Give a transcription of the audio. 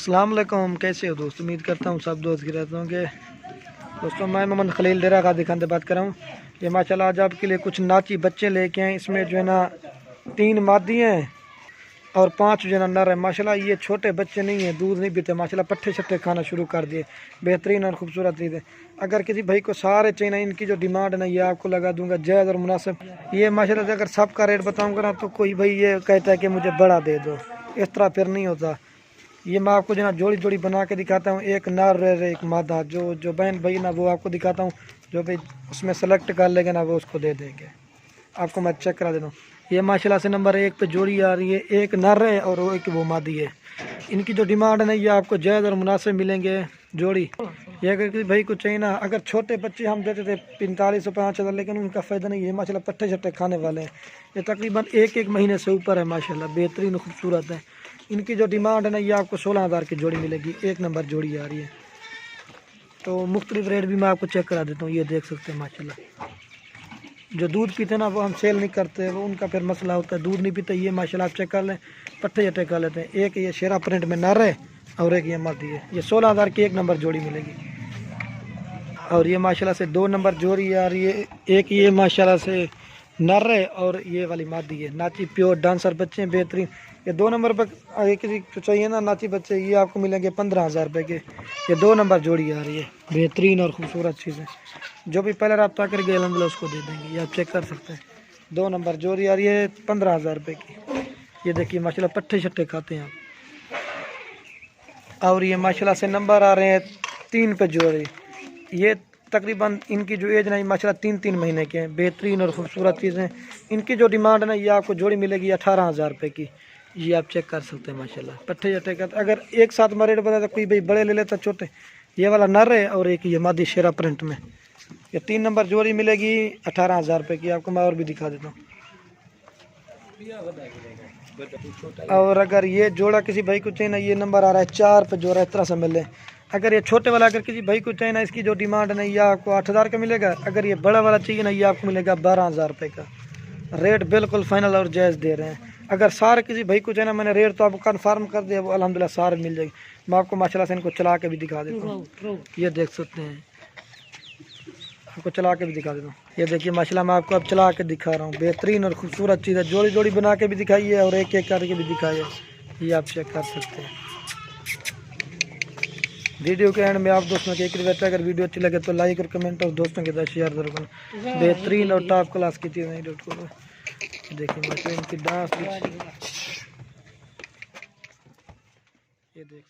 अस्सलाम वालेकुम, कैसे हो दोस्त। उम्मीद करता हूँ सब दोस्त गिरते होंगे। दोस्तों मैं मोहम्मद खलील डेरा का दिखाते बात कर रहा हूँ। ये माशाल्लाह आज आपके लिए कुछ नाची बच्चे लेके आए। इसमें जो है ना 3 मादी हैं और 5 जो है ना नर है। माशाल्लाह ये छोटे बच्चे नहीं हैं, दूध नहीं पीते, माशाल्लाह पट्ठे छट्टे खाना शुरू कर दिए। बेहतरीन और खूबसूरत चीज़ है। अगर किसी भाई को सारे चाहिए ना, इनकी जो डिमांड है ना ये आपको लगा दूंगा जायज़ और मुनासिब। ये माशाल्लाह से अगर सबका रेट बताऊँगा ना तो कोई भाई ये कहता है कि मुझे बड़ा दे दो, इस तरह फिर नहीं होता। ये मैं आपको जो ना जोड़ी जोड़ी बना के दिखाता हूँ, एक नर एक मादा। जो बहन भाई ना वो आपको दिखाता हूँ, जो भाई उसमें सेलेक्ट कर लेगा ना वो उसको दे देंगे। आपको मैं चेक करा देता हूँ। ये माशाल्लाह से नंबर 1 पे जोड़ी आ रही है, एक नर है और एक वो मादी है। इनकी जो डिमांड है ना ये आपको जायज़ और मुनासिब मिलेंगे जोड़ी। ये अगर किसी भाई को चाहिए ना, अगर छोटे बच्चे हम देते थे 4500 5000, लेकिन उनका फ़ायदा नहीं है। माशाल्लाह पट्टे छट्टे खाने वाले हैं। ये तकरीबन एक महीने से ऊपर है, माशाल्लाह बेहतरीन खूबसूरत है। इनकी जो डिमांड है ना ये आपको 16000 की जोड़ी मिलेगी। 1 नंबर जोड़ी आ रही है। तो मुख्तलिफ रेट भी मैं आपको चेक करा देता हूँ। ये देख सकते हैं माशाल्लाह। जो दूध पीते ना वो हम सेल नहीं करते, वो उनका फिर मसला होता है। दूध नहीं पीते ये माशाल्लाह आप चेक कर लें, पट्टे जट्टे कर लेते हैं। एक ये शेरा प्रिंट में नर है और एक ये मादी है। ये 16000 की 1 नंबर जोड़ी मिलेगी। और ये माशाल्लाह से 2 नंबर जोड़ी आ रही है। एक ये माशाल्लाह से नर है और ये वाली मादी है। नाची प्योर डांसर बच्चे हैं बेहतरीन। ये 2 नंबर पर किसी को चाहिए ना नाची बच्चे, ये आपको मिलेंगे 15000 रुपये के। ये 2 नंबर जोड़ी आ रही है, बेहतरीन और खूबसूरत चीज़ें। जो भी पहले रब्ता करके अलहमदिल्ला उसको दे देंगे। ये आप चेक कर सकते हैं। 2 नंबर जोड़ी आ रही है 15000 रुपये की। ये देखिए माशाल्लाह पट्टे छट्टे खाते हैं आप। और ये माशाल्लाह से नंबर आ रहे हैं 3 पे जोड़ी। ये तकरीबन इनकी जो एज ना माशाल्लाह 3 महीने के हैं। बेहतरीन और खूबसूरत चीज़ें। इनकी जो डिमांड है ना ये आपको जोड़ी मिलेगी 18000 रुपये की। ये आप चेक कर सकते हैं माशाल्लाह पट्टे जट्टे का। अगर एक साथ में रेट बता तो कोई भाई बड़े ले लेता छोटे। ये वाला नर है और एक ये मादी शेरा प्रिंट में। ये 3 नंबर जोड़ी मिलेगी 18000 रुपये की। आपको मैं और भी दिखा देता हूँ। और अगर ये जोड़ा किसी भाई को चाहिए ना, ये नंबर आ रहा है 4 पे जोड़ा इस तरह से मिले। अगर ये छोटे वाला अगर किसी भाई को चाहिए ना, इसकी जो डिमांड है ना ये आपको 8000 का मिलेगा। अगर ये बड़ा वाला चाहिए ना ये आपको मिलेगा 12000 रुपये का। रेट बिल्कुल फाइनल और जायज़ दे रहे हैं। अगर सारे किसी भाई को चाहिए ना, मैंने रेट तो आपको कन्फर्म कर दिया, वो अल्हम्दुलिल्लाह सारे मिल जाएगी। मैं आपको माशाल्लाह से इनको चला के भी दिखा देता हूँ। ये देख सकते हैं, आपको चला के भी दिखा देता हूँ। ये देखिए माशाल्लाह मैं आपको अब चला के दिखा रहा हूँ। बेहतरीन और खूबसूरत चीज़ है। जोड़ी जोड़ी बना के भी दिखाई है और एक एक करके भी दिखाई है। ये आप चेक कर सकते हैं। वीडियो के एंड में आप दोस्तों की एक रिक्वेस्ट है, अगर वीडियो अच्छी लगे तो लाइक और कमेंट और दोस्तों के साथ शेयर जरूर करें। बेहतरीन और टॉप क्लास की चीज़ें देखिए माशाल्लाह इनकी डांस। ये देख